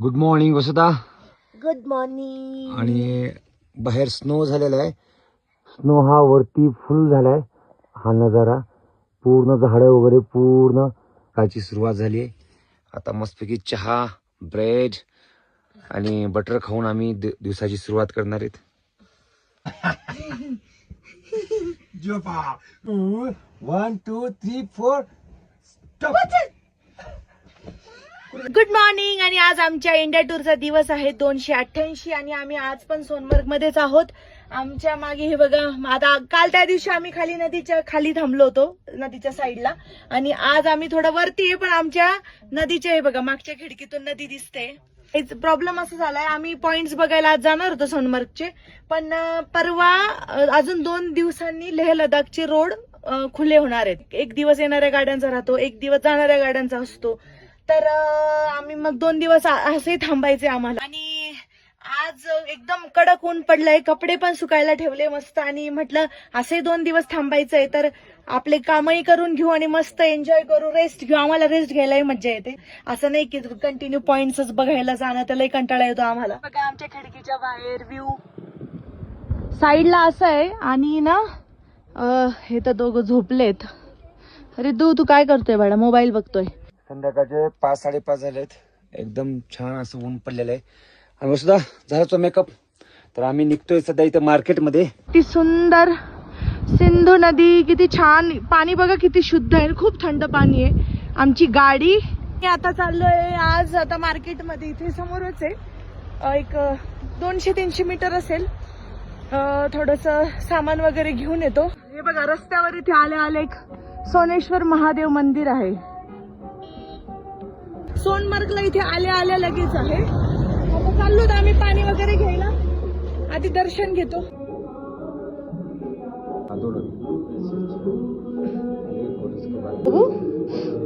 Good morning Vasudha. Good morning. आणि बाहेर snow झालेला आहे. स्नो हा वरती फुल झालाय. हा नजारा पूर्ण झाडं वगैरे पूर्ण कालची सुरुवात झाली आहे. आता मस्तपैकी चहा, ब्रेड आणि बटर खाऊन आम्ही दिवसाची सुरुवात करणार आहेत. Jopa. 1, 2, 3, 4. Stop. Good morning. आणि आज आमच्या इंडिया टूरचा दिवस आहे 288 आणि आम्ही आज पण सोनमर्ग मध्येच आहोत. आमच्या मागे हे बघा, आता काल त्या दिवशी आम्ही खाली नदीच्या खाली थांबलो होतो, नदीच्या साईडला, आणि आज आम्ही थोडं वरती आहे, पण आमच्या नदीच्या हे बघा मागच्या खिडकीतून नदी दिसते. प्रॉब्लेम असं झालाय, आम्ही पॉइंट्स बघायला आज जाणार होतो सोनमर्गचे, पण परवा अजून 2 दिवसांनी लेह लडाखचे रोड खुले होणार आहेत. एक दिवस येणाऱ्या गाड्यांचा राहतो, एक दिवस जाणाऱ्या गाड्यांचा असतो. तर आम्ही मग 2 दिवस असे थांबायचे आम्हाला. आणि आज एकदम कडक ऊन पडलंय, कपडे पण सुकायला ठेवले मस्त, आणि म्हटलं असे 2 दिवस थांबायचंय तर आपले कामही करून घेऊ आणि मस्त एन्जॉय करू, रेस्ट घेऊ. आम्हाला रेस्ट घ्यायलाही मजा येते. असं नाही की कंटिन्यू पॉइंट्सच बघायला जाणं, त्यालाही कंटाळा येतो आम्हाला. बघा आमच्या खिडकीच्या बाहेर व्ह्यू साईडला असं आहे. आणि ना हे तर दोघं झोपलेत. अरे तू काय करतोय बाळा? मोबाईल बघतोय. संध्याकाळचे 5-5:30 झालेत. एकदम छान असं ऊन पडलेलं आहे. आणि वसुधा झाला तो मेकअप. तर आम्ही निघतोय सध्या इथं मार्केटमध्ये. किती सुंदर सिंधू नदी, किती छान पाणी बघा, किती शुद्ध आहे, खूप थंड पाणी आहे. आमची गाडी आता चाललोय आज आता मार्केटमध्ये. इथे समोरच आहे, एक 200-300 मीटर असेल. थोडस सामान वगैरे घेऊन येतो. हे बघा रस्त्यावर इथे आले एक सोनेश्वर महादेव मंदिर आहे. सोनमर्गला इथे आल्या लगेच आहे. आता चाललो तर आम्ही पाणी वगैरे घ्यायला, आधी दर्शन घेतो.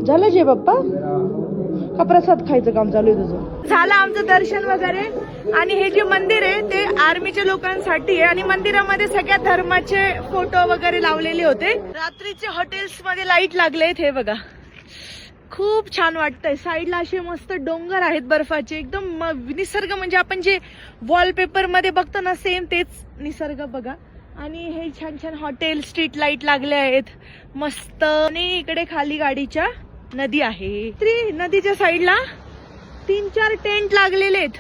झालं जे बाप्पा का प्रसाद खायचं काम चालू आहे तुझं? झालं आमचं दर्शन वगैरे. आणि हे जे मंदिर आहे ते आर्मीच्या लोकांसाठी आहे, आणि मंदिरामध्ये सगळ्या धर्माचे फोटो वगैरे लावलेले होते. रात्रीचे हॉटेल्स मध्ये लाईट लागलेत. हे बघा खूप छान वाटतंय. साईडला असे मस्त डोंगर आहेत बर्फाचे, एकदम निसर्ग, म्हणजे आपण जे वॉलपेपर मध्ये बघतो ना सेम तेच निसर्ग बघा. आणि हे छान छान हॉटेल, स्ट्रीट लाईट लागले आहेत मस्त. आणि इकडे खाली गाडीच्या नदी आहे. नदीच्या साईडला 3-4 टेंट लागलेले आहेत.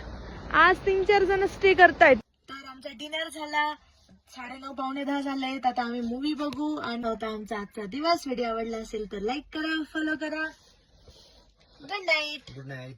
आज 3-4 जण स्टे करतायत. तर आमचा डिनर झाला, 9:30-9:45 झालेत. आता आम्ही मूवी बघू. आणि आता आमचा आजचा दिवस. व्हिडिओ आवडला असेल तर लाईक करा, फॉलो करा. Good night. Good night.